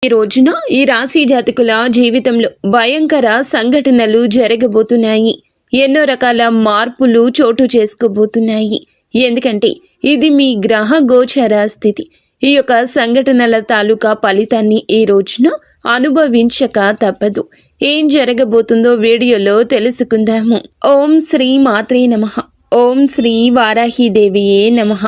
ఈ రోజున ఈ రాశి జాతకుల జీవితంలో భయంకర సంఘటనలు జరగబోతున్నాయి. ఎన్నో రకాల మార్పులు చోటు చేసుకోబోతున్నాయి. ఎందుకంటే ఇది మీ గ్రహ గోచర స్థితి. ఈ యొక్క సంఘటనల తాలూకా ఫలితాన్ని ఈ రోజున అనుభవించక తప్పదు. ఏం జరగబోతుందో వీడియోలో తెలుసుకుందాము. ఓం శ్రీ మాత్రే నమః. ఓం శ్రీ వారాహిదేవియే నమః.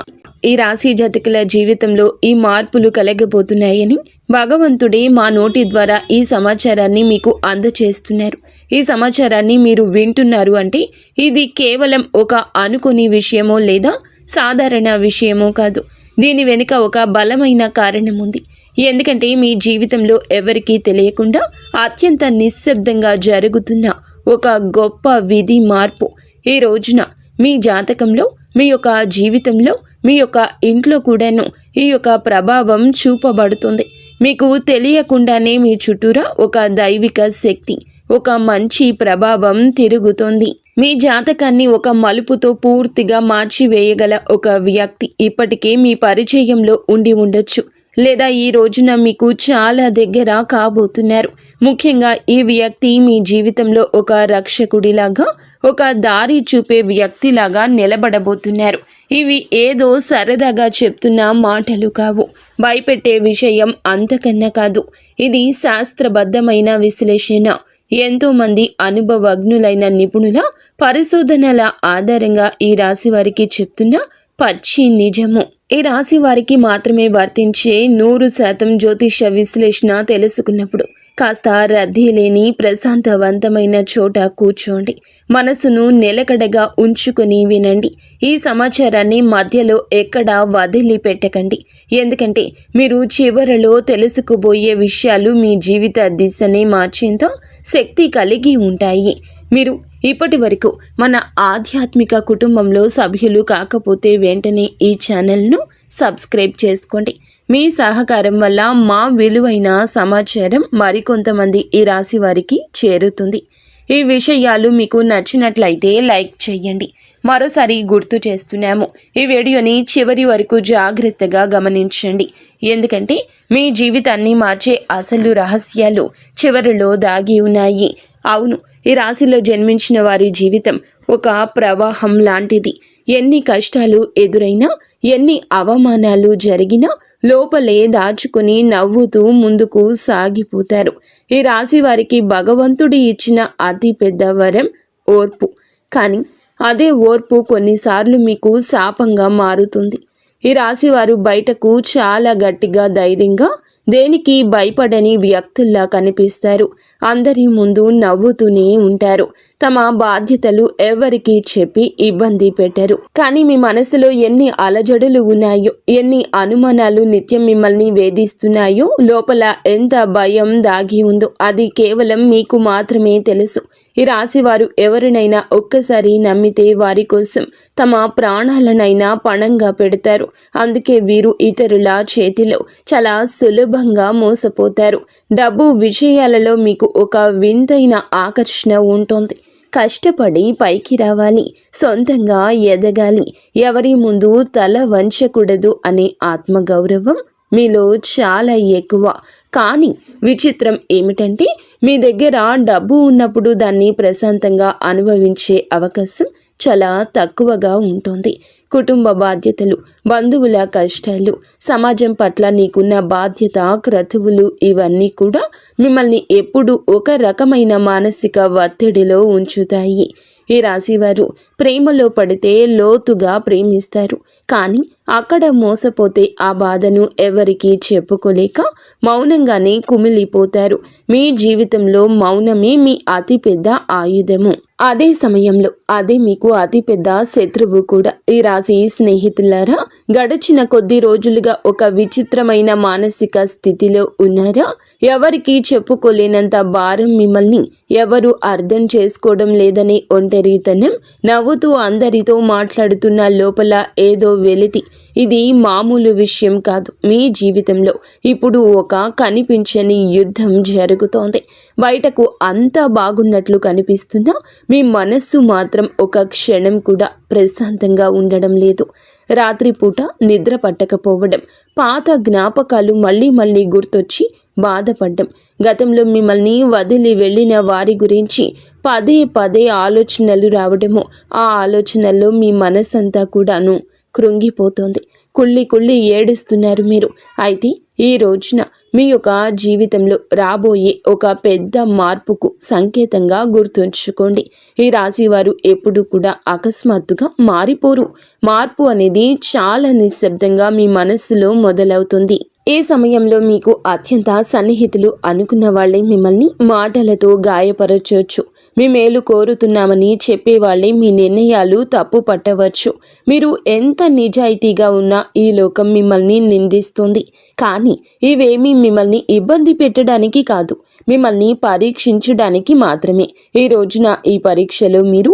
ఈ రాశి జాతకుల జీవితంలో ఈ మార్పులు కలగబోతున్నాయని భగవంతుడే మా నోటి ద్వారా ఈ సమాచారాన్ని మీకు అందచేస్తున్నారు. ఈ సమాచారాన్ని మీరు వింటున్నారు అంటే ఇది కేవలం ఒక అనుకోని విషయమో లేదా సాధారణ విషయమో కాదు. దీని వెనుక ఒక బలమైన కారణం ఉంది. ఎందుకంటే మీ జీవితంలో ఎవరికీ తెలియకుండా అత్యంత నిశ్శబ్దంగా జరుగుతున్న ఒక గొప్ప విధి మార్పు ఈ రోజున మీ జాతకంలో, మీ యొక్క జీవితంలో, మీ యొక్క ఇంట్లో కూడాను ఈ యొక్క ప్రభావం చూపబడుతుంది. మీకు తెలియకుండానే మీ చుట్టూరా ఒక దైవిక శక్తి, ఒక మంచి ప్రభావం తిరుగుతోంది. మీ జాతకాన్ని ఒక మలుపుతో పూర్తిగా మార్చివేయగల ఒక వ్యక్తి ఇప్పటికే మీ పరిచయంలో ఉండి ఉండొచ్చు, లేదా ఈ రోజున మీకు చాలా దగ్గర కాబోతున్నారు. ముఖ్యంగా ఈ వ్యక్తి మీ జీవితంలో ఒక రక్షకుడిలాగా, ఒక దారి చూపే వ్యక్తిలాగా నిలబడబోతున్నారు. ఇవి ఏదో సరదాగా చెప్తున్న మాటలు కావు. భయపెట్టే విషయం అంతకన్నా కాదు. ఇది శాస్త్రబద్ధమైన విశ్లేషణ. ఎంతోమంది అనుభవజ్ఞులైన నిపుణుల పరిశోధనల ఆధారంగా ఈ రాశి వారికి చెప్తున్న పచ్చి నిజము. ఈ రాశి వారికి మాత్రమే వర్తించే 100% జ్యోతిష విశ్లేషణ తెలుసుకున్నప్పుడు కాస్త రద్దీ లేని ప్రశాంతవంతమైన చోట కూర్చోండి. మనసును నిలకడగా ఉంచుకొని వినండి. ఈ సమాచారాన్ని మధ్యలో ఎక్కడా వదిలిపెట్టకండి. ఎందుకంటే మీరు చివరలో తెలుసుకుపోయే విషయాలు మీ జీవిత దిశనే మార్చేంత శక్తి కలిగి ఉంటాయి. మీరు ఇప్పటి వరకు మన ఆధ్యాత్మిక కుటుంబంలో సభ్యులు కాకపోతే వెంటనే ఈ ఛానల్ను సబ్స్క్రైబ్ చేసుకోండి. మీ సహకారం వల్ల మా విలువైన సమాచారం మరికొంతమంది ఈ రాశి వారికి చేరుతుంది. ఈ విషయాలు మీకు నచ్చినట్లయితే లైక్ చేయండి. మరోసారి గుర్తు చేస్తున్నాము, ఈ వీడియోని చివరి వరకు జాగ్రత్తగా గమనించండి. ఎందుకంటే మీ జీవితాన్ని మార్చే అసలు రహస్యాలు చివరిలో దాగి ఉన్నాయి. అవును, ఈ రాశిలో జన్మించిన వారి జీవితం ఒక ప్రవాహం లాంటిది. ఎన్ని కష్టాలు ఎదురైనా, ఎన్ని అవమానాలు జరిగినా లోపలే దాచుకుని నవ్వుతూ ముందుకు సాగిపోతారు. ఈ రాశి వారికి భగవంతుడు ఇచ్చిన అతి పెద్ద వరం ఓర్పు. కానీ అదే ఓర్పు కొన్నిసార్లు మీకు శాపంగా మారుతుంది. ఈ రాశి వారు బయటకు చాలా గట్టిగా, ధైర్యంగా, దేనికి భయపడని వ్యక్తుల్లా కనిపిస్తారు. అందరి ముందు నవ్వుతూనే ఉంటారు. తమ బాధ్యతలు ఎవరికి చెప్పి ఇబ్బంది పెట్టరు. కానీ మీ మనసులో ఎన్ని అలజడులు ఉన్నాయో, ఎన్ని అనుమానాలు నిత్యం మిమ్మల్ని వేధిస్తున్నాయో, లోపల ఎంత భయం దాగి ఉందో అది కేవలం మీకు మాత్రమే తెలుసు. ఈ రాశివారు ఎవరినైనా ఒక్కసారి నమ్మితే వారి కోసం తమ ప్రాణాలనైనా పణంగా పెడతారు. అందుకే వీరు ఇతరుల చేతిలో చాలా సులభంగా మోసపోతారు. డబ్బు విషయాలలో మీకు ఒక వింతైన ఆకర్షణ ఉంటుంది. కష్టపడి పైకి రావాలి, సొంతంగా ఎదగాలి, ఎవరి ముందు తల వంచకూడదు అనే ఆత్మగౌరవం మీలో చాలా ఎక్కువ. కానీ విచిత్రం ఏమిటంటే మీ దగ్గర డబ్బు ఉన్నప్పుడు దాన్ని ప్రశాంతంగా అనుభవించే అవకాశం చాలా తక్కువగా ఉంటుంది. కుటుంబ బాధ్యతలు, బంధువుల కష్టాలు, సమాజం పట్ల నీకున్న బాధ్యత, క్రతువులు ఇవన్నీ కూడా మిమ్మల్ని ఎప్పుడూ ఒక రకమైన మానసిక ఒత్తిడిలో ఉంచుతాయి. ఈ రాశివారు ప్రేమలో పడితే లోతుగా ప్రేమిస్తారు. కానీ అక్కడ మోసపోతే ఆ బాధను ఎవరికీ చెప్పుకోలేక మౌనంగానే కుమిలిపోతారు. మీ జీవితంలో మౌనమే మీ అతిపెద్ద ఆయుధము. అదే సమయంలో అదే మీకు అతిపెద్ద శత్రువు కూడా. ఈ రాశి స్నేహితులారా, గడిచిన కొద్ది రోజులుగా ఒక విచిత్రమైన మానసిక స్థితిలో ఉన్నారా? ఎవరికి చెప్పుకోలేనంత భారం మిమ్మల్ని ఎవరు అర్థం చేసుకోవడం లేదనే ఒంటరితనం, నవ్వుతూ అందరితో మాట్లాడుతున్న లోపల ఏదో వెలితి. ఇది మామూలు విషయం కాదు. మీ జీవితంలో ఇప్పుడు ఒక కనిపించని యుద్ధం జరుగుతోంది. బయటకు అంతా బాగున్నట్లు కనిపిస్తున్నా మీ మనస్సు మాత్రం ఒక క్షణం కూడా ప్రశాంతంగా ఉండడం లేదు. రాత్రిపూట నిద్ర పట్టకపోవడం, పాత జ్ఞాపకాలు మళ్ళీ మళ్ళీ గుర్తొచ్చి బాధపడ్డం, గతంలో మిమ్మల్ని వదిలి వెళ్ళిన వారి గురించి పదే పదే ఆలోచనలు రావడము, ఆ ఆలోచనల్లో మీ మనసంతా కూడాను కృంగిపోతుంది. కుళ్ళి కుళ్ళి ఏడుస్తున్నారు మీరు. అయితే ఈ రోజున మీ యొక్క జీవితంలో రాబోయే ఒక పెద్ద మార్పుకు సంకేతంగా గుర్తుంచుకోండి. ఈ రాశి వారు ఎప్పుడు కూడా అకస్మాత్తుగా మారిపోరు. మార్పు అనేది చాలా నిశ్శబ్దంగా మీ మనస్సులో మొదలవుతుంది. ఈ సమయంలో మీకు అత్యంత సన్నిహితులు అనుకున్న వాళ్ళే మిమ్మల్ని మాటలతో గాయపరచవచ్చు. మీ మేలు కోరుతున్నామని చెప్పేవాళ్లే మీ నిర్ణయాలు తప్పు పట్టవచ్చు. మీరు ఎంత నిజాయితీగా ఉన్నా ఈ లోకం మిమ్మల్ని నిందిస్తుంది. కానీ ఇవేమీ మిమ్మల్ని ఇబ్బంది పెట్టడానికి కాదు, మిమ్మల్ని పరీక్షించడానికి మాత్రమే. ఈ రోజున ఈ పరీక్షలో మీరు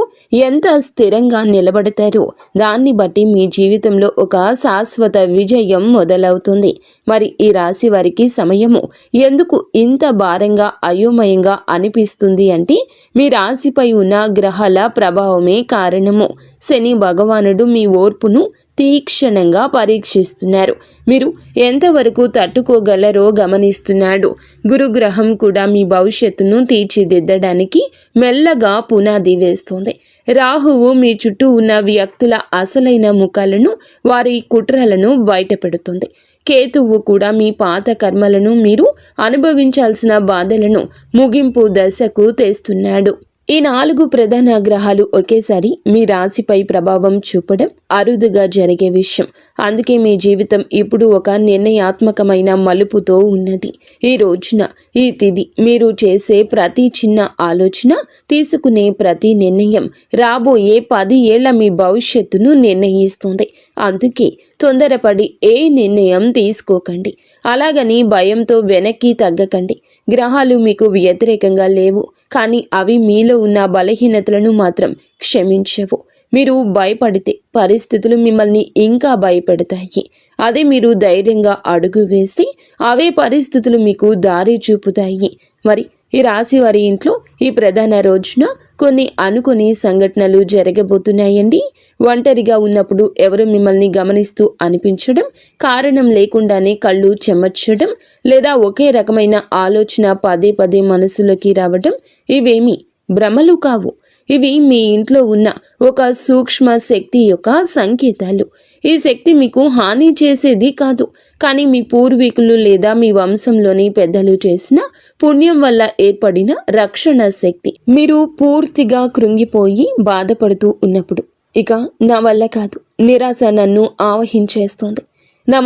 ఎంత స్థిరంగా నిలబడతారో దాన్ని బట్టి మీ జీవితంలో ఒక శాశ్వత విజయం మొదలవుతుంది. మరి ఈ రాశి వారికి సమయము ఎందుకు ఇంత భారంగా అయోమయంగా అనిపిస్తుంది అంటే మీ రాశిపై ఉన్న గ్రహాల ప్రభావమే కారణము. శని భగవానుడు మీ ఓర్పును తీక్షణంగా పరీక్షిస్తున్నారు. మీరు ఎంతవరకు తట్టుకోగలరో గమనిస్తున్నాడు. గురుగ్రహం కూడా మీ భవిష్యత్తును తీర్చిదిద్దడానికి మెల్లగా పునాది వేస్తుంది. రాహువు మీ చుట్టూ ఉన్న వ్యక్తుల అసలైన ముఖాలను, వారి కుట్రలను బయటపెడుతుంది. కేతువు కూడా మీ పాత కర్మలను, మీరు అనుభవించాల్సిన బాధలను ముగింపు దశకు తెస్తున్నాడు. ఈ 4 ప్రధాన గ్రహాలు ఒకేసారి మీ రాశిపై ప్రభావం చూపడం అరుదుగా జరిగే విషయం. అందుకే మీ జీవితం ఇప్పుడు ఒక నిర్ణయాత్మకమైన మలుపుతో ఉన్నది. ఈ రోజున, ఈ తిథి, మీరు చేసే ప్రతి చిన్న ఆలోచన, తీసుకునే ప్రతి నిర్ణయం రాబోయే 10 ఏళ్ల మీ భవిష్యత్తును నిర్ణయిస్తుంది. అందుకే తొందరపడి ఏ నిర్ణయం తీసుకోకండి. అలాగని భయంతో వెనక్కి తగ్గకండి. గ్రహాలు మీకు వ్యతిరేకంగా లేవు, కానీ అవి మీలో ఉన్న బలహీనతలను మాత్రం క్షమించవు. మీరు భయపడితే పరిస్థితులు మిమ్మల్ని ఇంకా భయపెడతాయి. అదే మీరు ధైర్యంగా అడుగు వేస్తే అవే పరిస్థితులు మీకు దారి చూపుతాయి. మరి ఈ రాశి వారి ఇంట్లో ఈ ప్రధాన రోజున కొన్ని అనుకోని సంఘటనలు జరగబోతున్నాయండి. ఒంటరిగా ఉన్నప్పుడు ఎవరు మిమ్మల్ని గమనిస్తూ అనిపించడం, కారణం లేకుండానే కళ్ళు చెమర్చడం, లేదా ఒకే రకమైన ఆలోచన పదే పదే మనసులోకి రావడం ఇవేమీ భ్రమలు కావు. ఇవి మీ ఇంట్లో ఉన్న ఒక సూక్ష్మ శక్తి యొక్క సంకేతాలు. ఈ శక్తి మీకు హాని చేసేది కాదు, కానీ మీ పూర్వీకులు లేదా మీ వంశంలోని పెద్దలు చేసిన పుణ్యం వల్ల ఏర్పడిన రక్షణ శక్తి. మీరు పూర్తిగా కృంగిపోయి బాధపడుతూ ఉన్నప్పుడు, ఇక నా వల్ల కాదు, నిరాశ నన్ను ఆవహించేస్తోంది, నా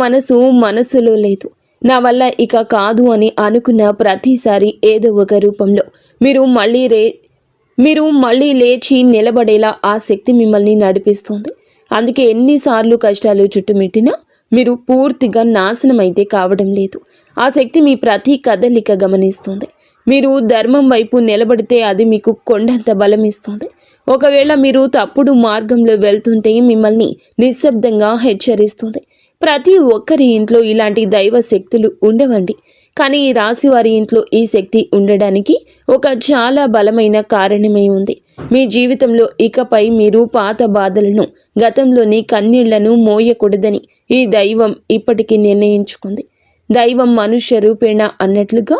మనసులో లేదు, నా వల్ల ఇక కాదు అని అనుకున్న ప్రతిసారి ఏదో ఒక రూపంలో మీరు మళ్ళీ లేచి నిలబడేలా ఆ శక్తి మిమ్మల్ని నడిపిస్తుంది. అందుకే ఎన్నిసార్లు కష్టాలు చుట్టుమిట్టినా మీరు పూర్తిగా నాశనం అయితే కావడం లేదు. ఆ శక్తి మీ ప్రతి కదలిక గమనిస్తుంది. మీరు ధర్మం వైపు నిలబడితే అది మీకు కొండంత బలం ఇస్తుంది. ఒకవేళ మీరు తప్పుడు మార్గంలో వెళ్తుంటే మిమ్మల్ని నిశ్శబ్దంగా హెచ్చరిస్తుంది. ప్రతి ఒక్కరి ఇంట్లో ఇలాంటి దైవ శక్తులు ఉండవండి, కానీ ఈ రాశి వారి ఇంట్లో ఈ శక్తి ఉండడానికి ఒక చాలా బలమైన కారణమే ఉంది. మీ జీవితంలో ఇకపై మీరు పాత బాధలను, గతంలోని కన్నీళ్లను మోయకూడదని ఈ దైవం ఇప్పటికీ నిర్ణయించుకుంది. దైవం మనుష్య రూపేణ అన్నట్లుగా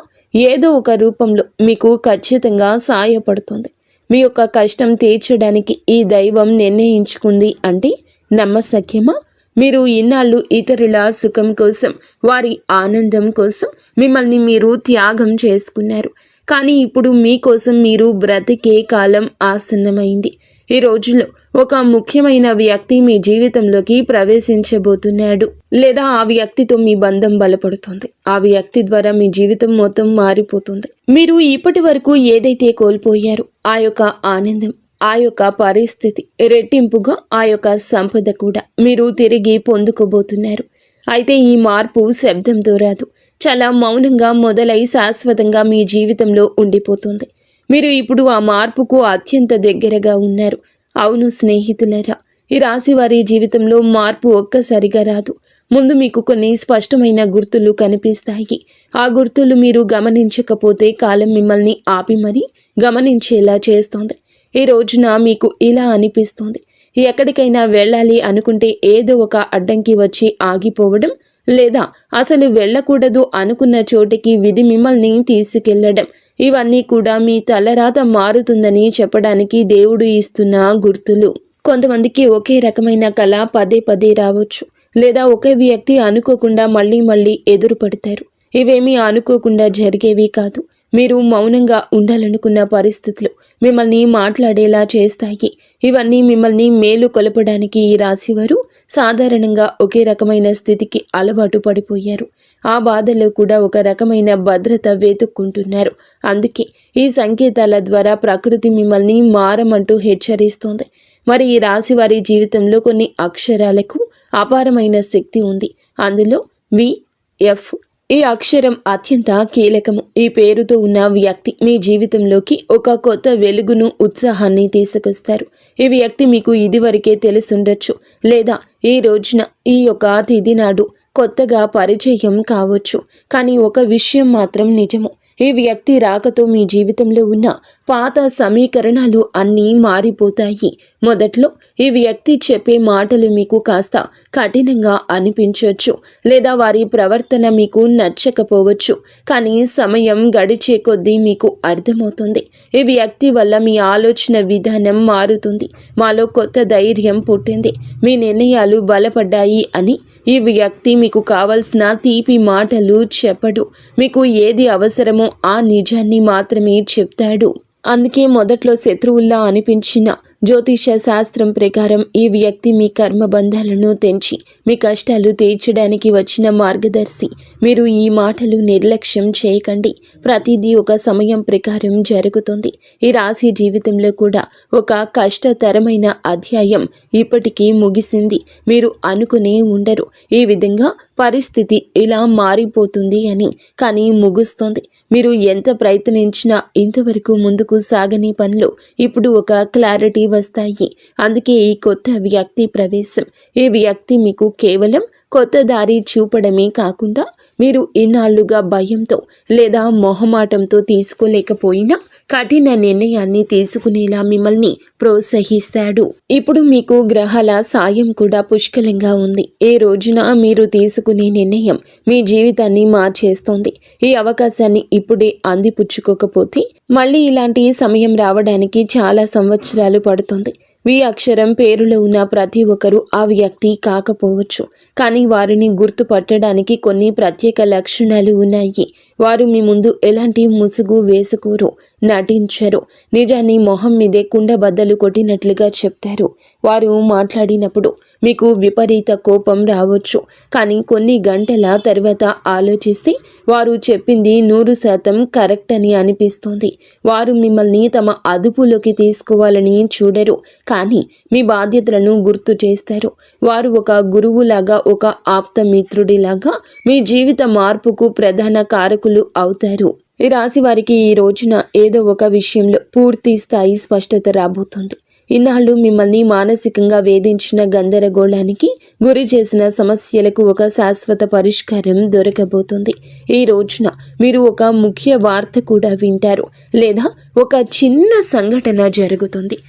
ఏదో ఒక రూపంలో మీకు ఖచ్చితంగా సాయపడుతుంది. మీ యొక్క కష్టం తీర్చడానికి ఈ దైవం నిర్ణయించుకుంది అంటే నమ్మశక్యమా? మీరు ఇన్నాళ్ళు ఇతరుల సుఖం కోసం, వారి ఆనందం కోసం మిమ్మల్ని మీరు త్యాగం చేసుకున్నారు. కానీ ఇప్పుడు మీకోసం మీరు బ్రతికే కాలం ఆసన్నమైంది. ఈ రోజుల్లో ఒక ముఖ్యమైన వ్యక్తి మీ జీవితంలోకి ప్రవేశించబోతున్నాడు, లేదా ఆ వ్యక్తితో మీ బంధం బలపడుతుంది. ఆ వ్యక్తి ద్వారా మీ జీవితం మొత్తం మారిపోతుంది. మీరు ఇప్పటి వరకు ఏదైతే కోల్పోయారో ఆ యొక్క ఆనందం, ఆ యొక్క పరిస్థితి, రెట్టింపుగా ఆ యొక్క సంపద కూడా మీరు తిరిగి పొందుకోబోతున్నారు. అయితే ఈ మార్పు శబ్దంతో రాదు, చాలా మౌనంగా మొదలై శాశ్వతంగా మీ జీవితంలో ఉండిపోతుంది. మీరు ఇప్పుడు ఆ మార్పుకు అత్యంత దగ్గరగా ఉన్నారు. అవును స్నేహితులరా, ఈ రాశి వారి జీవితంలో మార్పు ఒక్కసారిగా రాదు. ముందు మీకు కొన్ని స్పష్టమైన గుర్తులు కనిపిస్తాయి. ఆ గుర్తులు మీరు గమనించకపోతే కాలం మిమ్మల్ని ఆపి మరీ గమనించేలా చేస్తోంది. ఈ రోజున మీకు ఇలా అనిపిస్తుంది, ఎక్కడికైనా వెళ్ళాలి అనుకుంటే ఏదో ఒక అడ్డంకి వచ్చి ఆగిపోవడం, లేదా అసలు వెళ్ళకూడదు అనుకున్న చోటికి విధి మిమ్మల్ని తీసుకెళ్లడం, ఇవన్నీ కూడా మీ తలరాత మారుతుందని చెప్పడానికి దేవుడు ఇస్తున్న గుర్తులు. కొంతమందికి ఒకే రకమైన కళ పదే పదే రావచ్చు, లేదా ఒకే వ్యక్తి అనుకోకుండా మళ్ళీ మళ్ళీ ఎదురుపడతారు. ఇవేమీ అనుకోకుండా జరిగేవి కాదు. మీరు మౌనంగా ఉండాలనుకున్న పరిస్థితులు మిమ్మల్ని మాట్లాడేలా చేస్తాయి. ఇవన్నీ మిమ్మల్ని మేలు కొలపడానికి ఈ రాశివారు సాధారణంగా ఒకే రకమైన స్థితికి అలవాటు పడిపోయారు. ఆ బాధలో కూడా ఒక రకమైన భద్రత వెతుక్కుంటున్నారు. అందుకే ఈ సంకేతాల ద్వారా ప్రకృతి మిమ్మల్ని మారమంటూ హెచ్చరిస్తోంది. మరి ఈ రాశి వారి జీవితంలో కొన్ని అక్షరాలకు అపారమైన శక్తి ఉంది. అందులో VF ఈ అక్షరం అత్యంత కీలకము. ఈ పేరుతో ఉన్న వ్యక్తి మీ జీవితంలోకి ఒక కొత్త వెలుగును, ఉత్సాహాన్ని తీసుకొస్తారు. ఈ వ్యక్తి మీకు ఇదివరకే తెలుసుండొచ్చు, లేదా ఈ రోజున ఈ యొక్క తిథి నాడు కొత్తగా పరిచయం కావచ్చు. కానీ ఒక విషయం మాత్రం నిజము. ఈ వ్యక్తి రాకతో మీ జీవితంలో ఉన్న పాత సమీకరణాలు అన్నీ మారిపోతాయి. మొదట్లో ఈ వ్యక్తి చెప్పే మాటలు మీకు కాస్త కఠినంగా అనిపించవచ్చు, లేదా వారి ప్రవర్తన మీకు నచ్చకపోవచ్చు. కానీ సమయం గడిచే కొద్దీ మీకు అర్థమవుతుంది, ఈ వ్యక్తి వల్ల మీ ఆలోచన విధానం మారుతుంది, మాలో కొత్త ధైర్యం పుట్టింది, మీ నిర్ణయాలు బలపడ్డాయి అని. ఈ వ్యక్తి మీకు కావలసిన తీపి మాటలు చెప్పడు, మీకు ఏది అవసరమో ఆ నిజాన్ని మాత్రమే చెప్తాడు. అందుకే మొదట్లో శత్రువుల్లా అనిపించిన జ్యోతిష శాస్త్రం ప్రకారం ఈ వ్యక్తి మీ కర్మబంధాలను తెంచి మీ కష్టాలు తీర్చడానికి వచ్చిన మార్గదర్శి. మీరు ఈ మాటలు నిర్లక్ష్యం చేయకండి. ప్రతిదీ ఒక సమయం ప్రకారం జరుగుతుంది. ఈ రాశి జీవితంలో కూడా ఒక కష్టతరమైన అధ్యాయం ఇప్పటికీ ముగిసింది. మీరు అనుకునే ఉండరు ఈ విధంగా పరిస్థితి ఇలా మారిపోతుంది అని, కానీ ముగుస్తుంది. మీరు ఎంత ప్రయత్నించినా ఇంతవరకు ముందుకు సాగని పనులు ఇప్పుడు ఒక క్లారిటీ వస్తాయి. అందుకే ఈ కొత్త వ్యక్తి ప్రవేశం. ఈ వ్యక్తి మీకు కేవలం కొత్త దారి చూపడమే కాకుండా మీరు ఇన్నాళ్లుగా భయంతో లేదా మొహమాటంతో తీసుకోలేకపోయినా కఠిన నిర్ణయాన్ని తీసుకునేలా మిమ్మల్ని ప్రోత్సహిస్తాడు. ఇప్పుడు మీకు గ్రహాల సాయం కూడా పుష్కలంగా ఉంది. ఏ రోజున మీరు తీసుకునే నిర్ణయం మీ జీవితాన్ని మార్చేస్తోంది. ఈ అవకాశాన్ని ఇప్పుడే అందిపుచ్చుకోకపోతే మళ్ళీ ఇలాంటి సమయం రావడానికి చాలా సంవత్సరాలు పడుతుంది. V అక్షరం పేరులో ఉన్న ప్రతి ఒక్కరూ ఆ వ్యక్తి కాకపోవచ్చు, కానీ వారిని గుర్తుపట్టడానికి కొన్ని ప్రత్యేక లక్షణాలు ఉన్నాయి. వారు మీ ముందు ఎలాంటి ముసుగు వేసుకోరు, నటించరు. నిజాన్ని మొహం మీదే కుండబద్దలు కొట్టినట్లుగా చెప్తారు. వారు మాట్లాడినప్పుడు మీకు విపరీత కోపం రావచ్చు, కానీ కొన్ని గంటల తర్వాత ఆలోచిస్తే వారు చెప్పింది 100% కరెక్ట్ అని అనిపిస్తుంది. వారు మిమ్మల్ని తమ అదుపులోకి తీసుకోవాలని చూడరు, కానీ మీ బాధ్యతలను గుర్తు చేస్తారు. వారు ఒక గురువులాగా, ఒక ఆప్త మిత్రుడిలాగా మీ జీవిత మార్పుకు ప్రధాన కారకులు అవుతారు. ఈ రాశి వారికి ఈ రోజున ఏదో ఒక విషయంలో పూర్తి స్థాయి స్పష్టత రాబోతుంది. ఇన్నాళ్ళు మిమ్మల్ని మానసికంగా వేధించిన గందరగోళానికి గురి చేసిన సమస్యలకు ఒక శాశ్వత పరిష్కారం దొరకబోతుంది. ఈ రోజున మీరు ఒక ముఖ్య వార్త కూడా వింటారు, లేదా ఒక చిన్న సంఘటన జరుగుతుంది.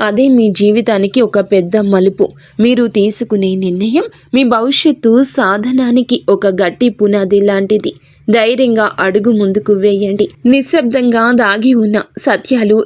అదే మీ జీవితానికి ఒక పెద్ద మలుపు. మీరు తీసుకునే నిర్ణయం మీ భవిష్యత్తు సాధనానికి ఒక గట్టి పునాది లాంటిది. ధైర్యంగా అడుగు ముందుకు వేయండి. నిశ్శబ్దంగా దాగి ఉన్న సత్యాలు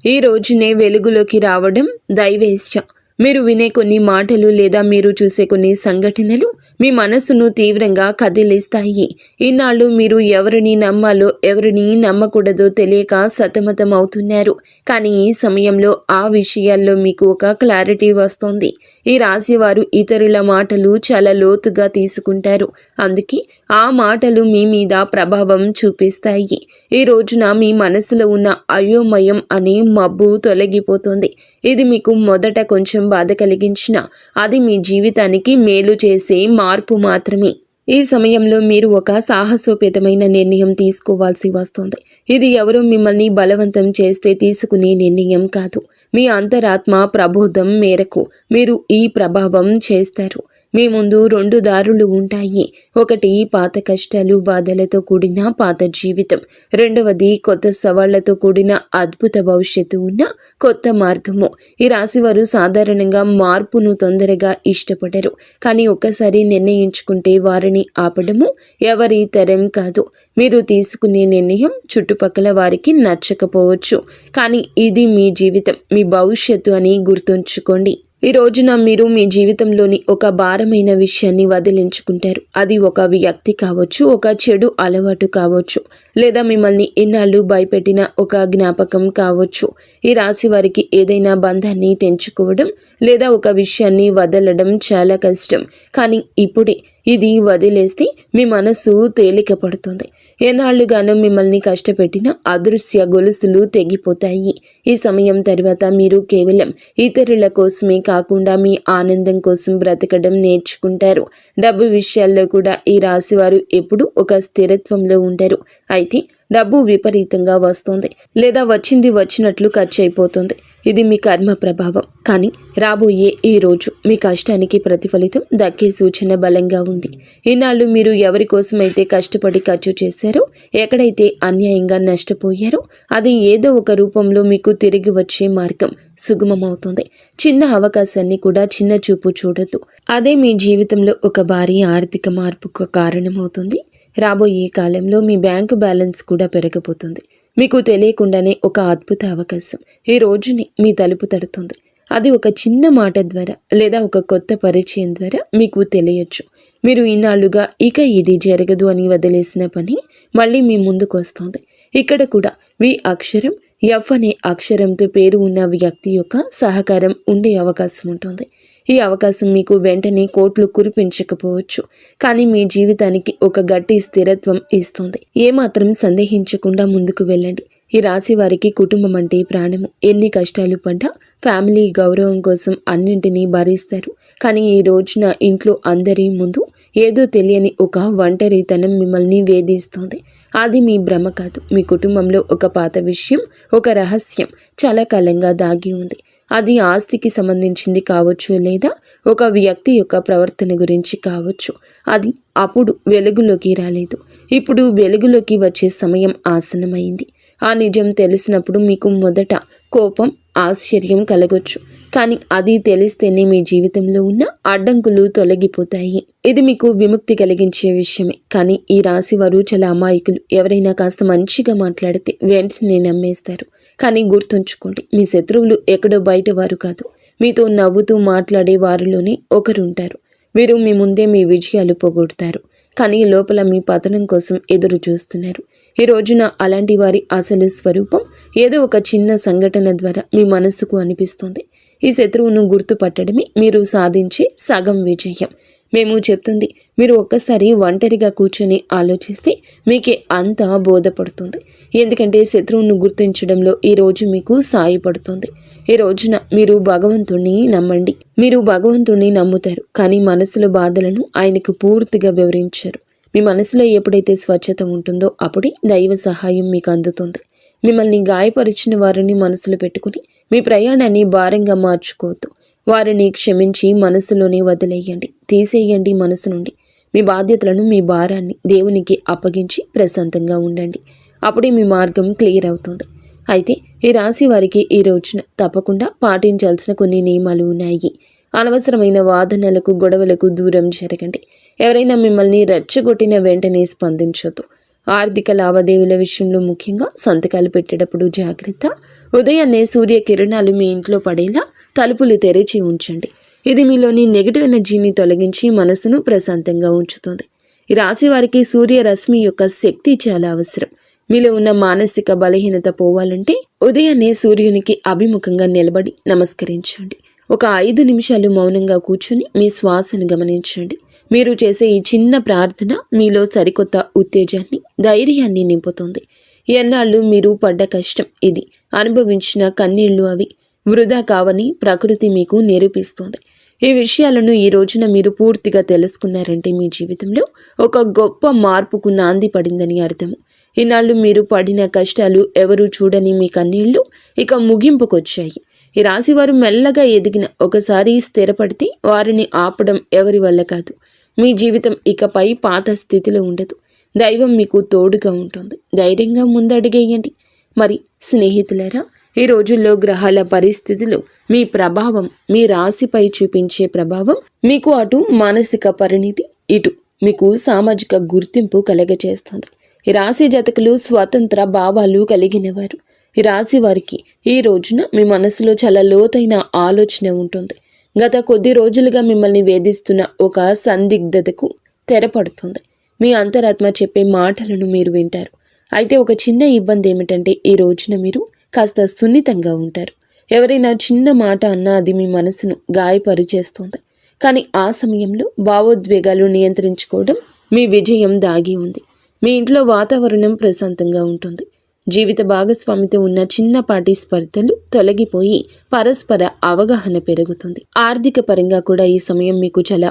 ఈ రోజునే వెలుగులోకి రావడం దైవేచ్ఛ. మీరు వినే కొన్ని మాటలు లేదా మీరు చూసే కొన్ని సంఘటనలు మీ మనసును తీవ్రంగా కదిలిస్తాయి. ఇన్నాళ్ళు మీరు ఎవరిని నమ్మాలో ఎవరిని నమ్మకూడదో తెలియక సతమతం అవుతున్నారు, కానీ ఈ సమయంలో ఆ విషయాల్లో మీకు ఒక క్లారిటీ వస్తుంది. ఈ రాశి వారు ఇతరుల మాటలు చాలా లోతుగా తీసుకుంటారు, అందుకే ఆ మాటలు మీ మీద ప్రభావం చూపిస్తాయి. ఈ రోజున మీ మనసులో ఉన్న అయోమయం అనే మబ్బు తొలగిపోతుంది. ఇది మీకు మొదట కొంచెం బాధ కలిగించినా అది మీ జీవితానికి మేలు చేసే మార్పు మాత్రమే. ఈ సమయంలో మీరు ఒక సాహసోపేతమైన నిర్ణయం తీసుకోవాల్సి వస్తుంది. ఇది ఎవరో మిమ్మల్ని బలవంతం చేస్తే తీసుకునే నిర్ణయం కాదు. మీ అంతరాత్మ ప్రబోధం మేరకు మీరు ఈ ప్రభావం చేస్తారు. మీ ముందు 2 దారులు ఉంటాయి. ఒకటి పాత కష్టాలు బాధలతో కూడిన పాత జీవితం, రెండవది కొత్త సవాళ్లతో కూడిన అద్భుత భవిష్యత్తు ఉన్న కొత్త మార్గము. ఈ రాశివారు సాధారణంగా మార్పును తొందరగా ఇష్టపడరు, కానీ ఒక్కసారి నిర్ణయించుకుంటే వారిని ఆపడము ఎవరి తరం కాదు. మీరు తీసుకునే నిర్ణయం చుట్టుపక్కల వారికి నచ్చకపోవచ్చు, కానీ ఇది మీ జీవితం, మీ భవిష్యత్తు అని గుర్తుంచుకోండి. ఈ రోజున మీరు మీ జీవితంలోని ఒక భారమైన విషయాన్ని వదిలించుకుంటారు. అది ఒక వ్యక్తి కావచ్చు, ఒక చెడు అలవాటు కావచ్చు, లేదా మిమ్మల్ని ఇన్నాళ్ళు భయపెట్టిన ఒక జ్ఞాపకం కావచ్చు. ఈ రాశి వారికి ఏదైనా బంధాన్ని తెంచుకోవడం లేదా ఒక విషయాన్ని వదలడం చాలా కష్టం, కానీ ఇప్పుడే ఇది వదిలేస్తే మీ మనసు తేలిక పడుతుంది. ఎన్నాళ్లుగానో మిమ్మల్ని కష్టపెట్టిన అదృశ్య గొలుసులు తెగిపోతాయి. ఈ సమయం తర్వాత మీరు కేవలం ఇతరుల కోసమే కాకుండా మీ ఆనందం కోసం బ్రతకడం నేర్చుకుంటారు. డబ్బు విషయాల్లో కూడా ఈ రాశివారు ఎప్పుడు ఒక స్థిరత్వంలో ఉండరు. అయితే డబ్బు విపరీతంగా వస్తుంది, లేదా వచ్చింది వచ్చినట్లు ఖర్చు అయిపోతుంది. ఇది మీ కర్మ ప్రభావం. కానీ రాబోయే ఈ రోజు మీ కష్టానికి ప్రతిఫలితం దక్కే సూచన బలంగా ఉంది. ఈనాళ్ళు మీరు ఎవరి కోసమైతే కష్టపడి ఖర్చు చేశారో, ఎక్కడైతే అన్యాయంగా నష్టపోయారో, అది ఏదో ఒక రూపంలో మీకు తిరిగి వచ్చే మార్గం సుగమమవుతుంది. చిన్న అవకాశాన్ని కూడా చిన్న చూపు చూడొద్దు. అదే మీ జీవితంలో ఒక భారీ ఆర్థిక మార్పుకు కారణమవుతుంది. రాబోయే కాలంలో మీ బ్యాంకు బ్యాలెన్స్ కూడా పెరగబోతుంది. మీకు తెలియకుండానే ఒక అద్భుత అవకాశం ఈ రోజుని మీ తలుపు తడుతుంది. అది ఒక చిన్న మాట ద్వారా లేదా ఒక కొత్త పరిచయం ద్వారా మీకు తెలియచ్చు. మీరు ఇన్నాళ్లుగా ఇక ఇది జరగదు అని వదిలేసిన పని మళ్ళీ మీ ముందుకు వస్తుంది. ఇక్కడ కూడా వి అక్షరం, ఎఫ్ అనే అక్షరంతో పేరు ఉన్న వ్యక్తి యొక్క సహకారం ఉండే అవకాశం ఉంటుంది. ఈ అవకాశం మీకు వెంటనే కోట్లు కురిపించకపోవచ్చు, కానీ మీ జీవితానికి ఒక గట్టి స్థిరత్వం ఇస్తుంది. ఏమాత్రం సందేహించకుండా ముందుకు వెళ్ళండి. ఈ రాశి వారికి కుటుంబం అంటే ప్రాణము. ఎన్ని కష్టాలు పడ్డా ఫ్యామిలీ గౌరవం కోసం అన్నింటినీ భరిస్తారు. కానీ ఈ రోజున ఇంట్లో అందరి ముందు ఏదో తెలియని ఒక ఒంటరితనం మిమ్మల్ని వేధిస్తుంది. అది మీ భ్రమ కాదు. మీ కుటుంబంలో ఒక పాత విషయం, ఒక రహస్యం చాలా కాలంగా దాగి ఉంది. అది ఆస్తికి సంబంధించింది కావచ్చు, లేదా ఒక వ్యక్తి యొక్క ప్రవర్తన గురించి కావచ్చు. అది అప్పుడు వెలుగులోకి రాలేదు. ఇప్పుడు వెలుగులోకి వచ్చే సమయం ఆసన్నమైంది. ఆ నిజం తెలిసినప్పుడు మీకు మొదట కోపం, ఆశ్చర్యం కలగొచ్చు, కానీ అది తెలిస్తేనే మీ జీవితంలో ఉన్న అడ్డంకులు తొలగిపోతాయి. ఇది మీకు విముక్తి కలిగించే విషయమే. కానీ ఈ రాశి వారు చాలా అమాయకులు. ఎవరైనా కాస్త మంచిగా మాట్లాడితే వెంటనే నమ్మేస్తారు. కానీ గుర్తుంచుకోండి, మీ శత్రువులు ఎక్కడో బయట వారు కాదు, మీతో నవ్వుతూ మాట్లాడే వారిలోనే ఒకరుంటారు. వీరు మీ ముందే మీ విజయాలు పోగొడతారు, కానీ లోపల మీ పతనం కోసం ఎదురు చూస్తున్నారు. ఈ రోజున అలాంటి వారి అసలు స్వరూపం ఏదో ఒక చిన్న సంఘటన ద్వారా మీ మనసుకు అనిపిస్తుంది. ఈ శత్రువును గుర్తుపట్టడమే మీరు సాధించే సగం విజయం. మేము చెప్తుంది మీరు ఒక్కసారి ఒంటరిగా కూర్చొని ఆలోచిస్తే మీకే అంతా బోధపడుతుంది. ఎందుకంటే శత్రువును గుర్తించడంలో ఈ రోజు మీకు సాయపడుతుంది. ఈ రోజున మీరు భగవంతుణ్ణి నమ్మండి. మీరు భగవంతుణ్ణి నమ్ముతారు, కానీ మనసులో బాధలను ఆయనకు పూర్తిగా వివరించారు. మీ మనసులో ఎప్పుడైతే స్వచ్ఛత ఉంటుందో అప్పుడే దైవ సహాయం మీకు అందుతుంది. మిమ్మల్ని గాయపరిచిన వారిని మనసులో పెట్టుకుని మీ ప్రయాణాన్ని భారంగా మార్చుకోవద్దు. వారిని క్షమించి మనసులోనే వదిలేయండి, తీసేయండి మనసు నుండి. మీ బాధ్యతలను, మీ భారాన్ని దేవునికి అప్పగించి ప్రశాంతంగా ఉండండి. అప్పుడే మీ మార్గం క్లియర్ అవుతుంది. అయితే ఈ రాశి వారికి ఈ రోజున తప్పకుండా పాటించాల్సిన కొన్ని నియమాలు ఉన్నాయి. అనవసరమైన వాదనలకు, గొడవలకు దూరం జరగండి. ఎవరైనా మిమ్మల్ని రెచ్చగొట్టిన వెంటనే స్పందించొద్దు. ఆర్థిక లావాదేవీల విషయంలో ముఖ్యంగా సంతకాలు పెట్టేటప్పుడు జాగ్రత్త. ఉదయాన్నే సూర్యకిరణాలు మీ ఇంట్లో పడేలా తలుపులు తెరిచి ఉంచండి. ఇది మీలోని నెగిటివ్ ఎనర్జీని తొలగించి మనసును ప్రశాంతంగా ఉంచుతుంది. ఈ రాశి వారికి సూర్యరశ్మి యొక్క శక్తి చాలా అవసరం. మీలో ఉన్న మానసిక బలహీనత పోవాలంటే ఉదయాన్నే సూర్యునికి అభిముఖంగా నిలబడి నమస్కరించండి. ఒక 5 నిమిషాలు మౌనంగా కూర్చుని మీ శ్వాసను గమనించండి. మీరు చేసే ఈ చిన్న ప్రార్థన మీలో సరికొత్త ఉత్తేజాన్ని, ధైర్యాన్ని నింపుతుంది. ఎన్నాళ్ళు మీరు పడ్డ కష్టం ఇది, అనుభవించిన కన్నీళ్లు అవి వృధా కావని ప్రకృతి మీకు నిరూపిస్తుంది. ఈ విషయాలను ఈ రోజున మీరు పూర్తిగా తెలుసుకున్నారంటే మీ జీవితంలో ఒక గొప్ప మార్పుకు నాంది పడిందని అర్థము. ఈనాళ్ళు మీరు పడిన కష్టాలు, ఎవరు చూడని మీ కన్నీళ్లు ఇక ముగింపుకొచ్చాయి. ఈ రాశి వారు మెల్లగా ఎదిగిన ఒకసారి స్థిరపడితే వారిని ఆపడం ఎవరి వల్ల కాదు. మీ జీవితం ఇకపై పాత స్థితిలో ఉండదు. దైవం మీకు తోడుగా ఉంటుంది. ధైర్యంగా ముందడుగేయండి. మరి స్నేహితులారా, ఈ రోజుల్లో గ్రహాల పరిస్థితులు మీ ప్రభావం, మీ రాశిపై చూపించే ప్రభావం మీకు అటు మానసిక పరిణితి, ఇటు మీకు సామాజిక గుర్తింపు కలగజేస్తుంది. ఈ రాశి జాతకులు స్వతంత్ర భావాలు కలిగినవారు. ఈ రాశి వారికి ఈ రోజున మీ మనసులో చాలా లోతైన ఆలోచన ఉంటుంది. గత కొద్ది రోజులుగా మిమ్మల్ని వేధిస్తున్న ఒక సందిగ్ధతకు తెరపడుతుంది. మీ అంతరాత్మ చెప్పే మాటలను మీరు వింటారు. అయితే ఒక చిన్న ఇబ్బంది ఏమిటంటే ఈ రోజున మీరు కాస్త సున్నితంగా ఉంటారు. ఎవరైనా చిన్న మాట అన్నా అది మీ మనసును గాయపరిచేస్తుంది. కానీ ఆ సమయంలో భావోద్వేగాలు నియంత్రించుకోవడం మీ విజయం దాగి ఉంది. మీ ఇంట్లో వాతావరణం ప్రశాంతంగా ఉంటుంది. జీవిత భాగస్వామితో ఉన్న చిన్నపాటి స్పర్ధలు తొలగిపోయి పరస్పర అవగాహన పెరుగుతుంది. ఆర్థిక పరంగా కూడా ఈ సమయం మీకు చాలా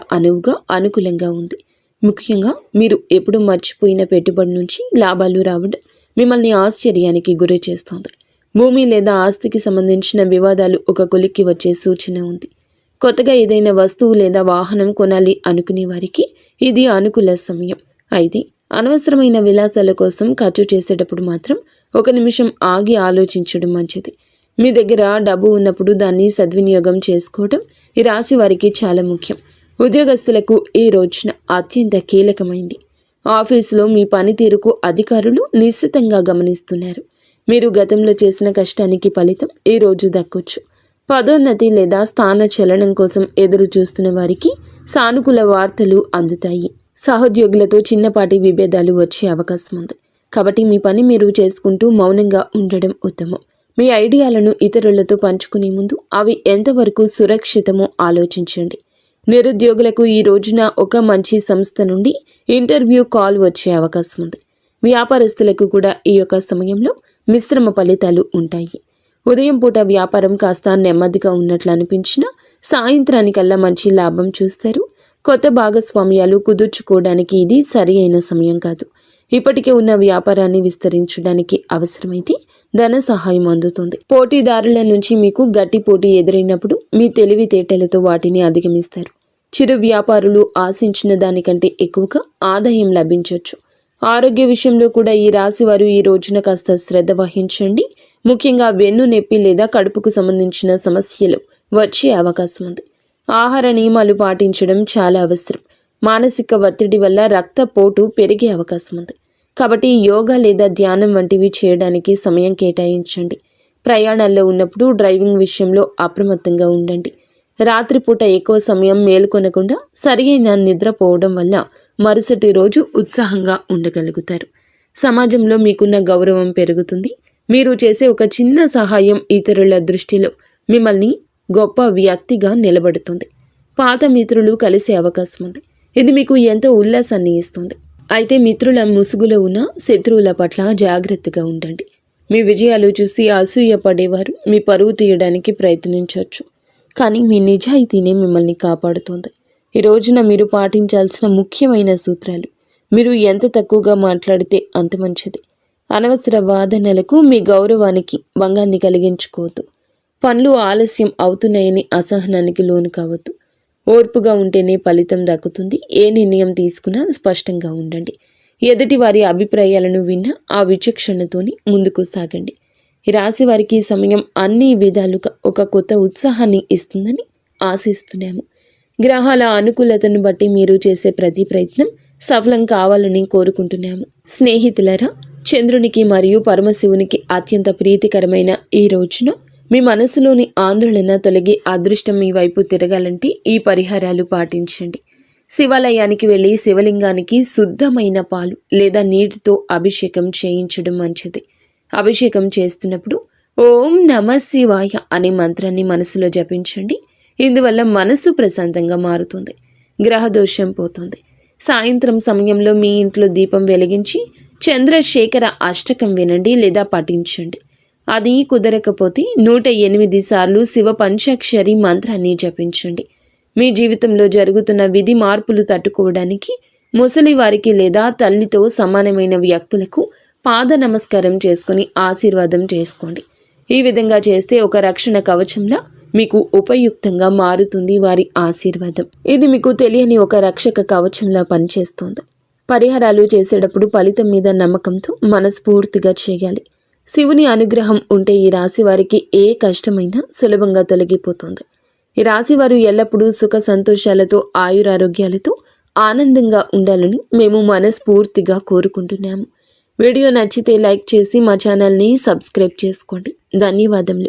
అనుకూలంగా ఉంది. ముఖ్యంగా మీరు ఎప్పుడు మర్చిపోయిన పెట్టుబడి నుంచి లాభాలు రావడం మిమ్మల్ని ఆశ్చర్యానికి గురి చేస్తుంది. భూమి లేదా ఆస్తికి సంబంధించిన వివాదాలు ఒక కొలిక్కి వచ్చే సూచన ఉంది. కొత్తగా ఏదైనా వస్తువు లేదా వాహనం కొనాలి అనుకునే వారికి ఇది అనుకూల సమయం. అయితే అనవసరమైన విలాసాల కోసం ఖర్చు చేసేటప్పుడు మాత్రం ఒక నిమిషం ఆగి ఆలోచించడం మంచిది. మీ దగ్గర డబ్బు ఉన్నప్పుడు దాన్ని సద్వినియోగం చేసుకోవడం ఈ రాశి వారికి చాలా ముఖ్యం. ఉద్యోగస్తులకు ఈ రోజున అత్యంత కీలకమైంది. ఆఫీసులో మీ పనితీరుకు అధికారులు నిశ్చితంగా గమనిస్తున్నారు. మీరు గతంలో చేసిన కష్టానికి ఫలితం ఈ రోజు దక్కొచ్చు. పదోన్నతి లేదా స్థాన చలనం కోసం ఎదురు చూస్తున్న వారికి సానుకూల వార్తలు అందుతాయి. సహోద్యోగులతో చిన్నపాటి విభేదాలు వచ్చే అవకాశం ఉంది. కాబట్టి మీ పని మీరు చేసుకుంటూ మౌనంగా ఉండడం ఉత్తమం. మీ ఐడియాలను ఇతరులతో పంచుకునే ముందు అవి ఎంతవరకు సురక్షితమో ఆలోచించండి. నిరుద్యోగులకు ఈ రోజున ఒక మంచి సంస్థ నుండి ఇంటర్వ్యూ కాల్ వచ్చే అవకాశం ఉంది. వ్యాపారస్తులకు కూడా ఈ యొక్క సమయంలో మిశ్రమ ఫలితాలు ఉంటాయి. ఉదయం పూట వ్యాపారం కాస్త నెమ్మదిగా ఉన్నట్లు అనిపించినా సాయంత్రానికల్లా మంచి లాభం చూస్తారు. కొత్త భాగస్వామ్యాలు కుదుర్చుకోవడానికి ఇది సరి అయిన సమయం కాదు. ఇప్పటికే ఉన్న వ్యాపారాన్ని విస్తరించడానికి అవసరమైతే ధన సహాయం అందుతుంది. పోటీదారుల నుంచి మీకు గట్టి పోటీ ఎదురైనప్పుడు మీ తెలివితేటలతో వాటిని అధిగమిస్తారు. చిరు వ్యాపారులు ఆశించిన దానికంటే ఎక్కువగా ఆదాయం లభించవచ్చు. ఆరోగ్య విషయంలో కూడా ఈ రాశి వారు ఈ రోజున కాస్త శ్రద్ధ వహించండి. ముఖ్యంగా వెన్ను నొప్పి లేదా కడుపుకు సంబంధించిన సమస్యలు వచ్చే అవకాశం ఉంది. ఆహార నియమాలు పాటించడం చాలా అవసరం. మానసిక ఒత్తిడి వల్ల రక్తపోటు పెరిగే అవకాశం ఉంది. కాబట్టి యోగా లేదా ధ్యానం వంటివి చేయడానికి సమయం కేటాయించండి. ప్రయాణాల్లో ఉన్నప్పుడు డ్రైవింగ్ విషయంలో అప్రమత్తంగా ఉండండి. రాత్రిపూట ఎక్కువ సమయం మేల్కొనకుండా సరియైన నిద్రపోవడం వల్ల మరుసటి రోజు ఉత్సాహంగా ఉండగలుగుతారు. సమాజంలో మీకున్న గౌరవం పెరుగుతుంది. మీరు చేసే ఒక చిన్న సహాయం ఇతరుల దృష్టిలో మిమ్మల్ని గొప్ప వ్యక్తిగా నిలబడుతుంది. పాత మిత్రులు కలిసే అవకాశం ఉంది. ఇది మీకు ఎంతో ఉల్లాసాన్ని ఇస్తుంది. అయితే మిత్రుల ముసుగులో ఉన్న శత్రువుల పట్ల జాగ్రత్తగా ఉండండి. మీ విజయాలు చూసి అసూయ పడేవారు మీ పరువు తీయడానికి ప్రయత్నించవచ్చు. కానీ మీ నిజాయితీనే మిమ్మల్ని కాపాడుతుంది. ఈ రోజున మీరు పాటించాల్సిన ముఖ్యమైన సూత్రాలు: మీరు ఎంత తక్కువగా మాట్లాడితే అంత మంచిది. అనవసర వాదనలకు మీ గౌరవానికి భంగాన్ని కలిగించుకోవద్దు. పనులు ఆలస్యం అవుతున్నాయని అసహనానికి లోను కావద్దు. ఓర్పుగా ఉంటేనే ఫలితం దక్కుతుంది. ఏ నిర్ణయం తీసుకున్నా స్పష్టంగా ఉండండి. ఎదుటి వారి అభిప్రాయాలను విన్నా ఆ విచక్షణతోని ముందుకు సాగండి. ఈ రాశి వారికి ఈ సమయం అన్ని విధాలుగా ఒక కొత్త ఉత్సాహాన్ని ఇస్తుందని ఆశిస్తున్నాము. గ్రహాల అనుకూలతను బట్టి మీరు చేసే ప్రతి ప్రయత్నం సఫలం కావాలని కోరుకుంటున్నాము. స్నేహితులారా, చంద్రునికి మరియు పరమశివునికి అత్యంత ప్రీతికరమైన ఈ రోజున మీ మనసులోని ఆందోళన తొలగి అదృష్టం మీ వైపు తిరగాలంటే ఈ పరిహారాలు పాటించండి. శివాలయానికి వెళ్ళి శివలింగానికి శుద్ధమైన పాలు లేదా నీటితో అభిషేకం చేయించడం మంచిది. అభిషేకం చేస్తున్నప్పుడు ఓం నమ శివాయ అనే మంత్రాన్ని మనసులో జపించండి. ఇందువల్ల మనసు ప్రశాంతంగా మారుతుంది. గ్రహదోషం పోతుంది. సాయంత్రం సమయంలో మీ ఇంట్లో దీపం వెలిగించి చంద్రశేఖర అష్టకం వినండి లేదా పఠించండి. అది కుదరకపోతే 108 సార్లు శివ పంచాక్షరి మంత్రాన్ని జపించండి. మీ జీవితంలో జరుగుతున్న విధి మార్పులు తట్టుకోవడానికి ముసలి వారికి లేదా తల్లితో సమానమైన వ్యక్తులకు పాద నమస్కారం చేసుకుని ఆశీర్వాదం చేసుకోండి. ఈ విధంగా చేస్తే ఒక రక్షణ కవచంలా మీకు ఉపయుక్తంగా మారుతుంది వారి ఆశీర్వాదం. ఇది మీకు తెలియని ఒక రక్షక కవచంలా పనిచేస్తోంది. పరిహారాలు చేసేటప్పుడు ఫలితం మీద నమ్మకంతో మనస్ఫూర్తిగా చేయాలి. శివుని అనుగ్రహం ఉంటే ఈ రాశి వారికి ఏ కష్టమైనా సులభంగా తొలగిపోతుంది. ఈ రాశి వారు ఎల్లప్పుడూ సుఖ సంతోషాలతో ఆయురారోగ్యాలతో ఆనందంగా ఉండాలని మేము మనస్ఫూర్తిగా కోరుకుంటున్నాము. వీడియో నచ్చితే లైక్ చేసి మా ఛానల్ని సబ్స్క్రైబ్ చేసుకోండి. ధన్యవాదములు.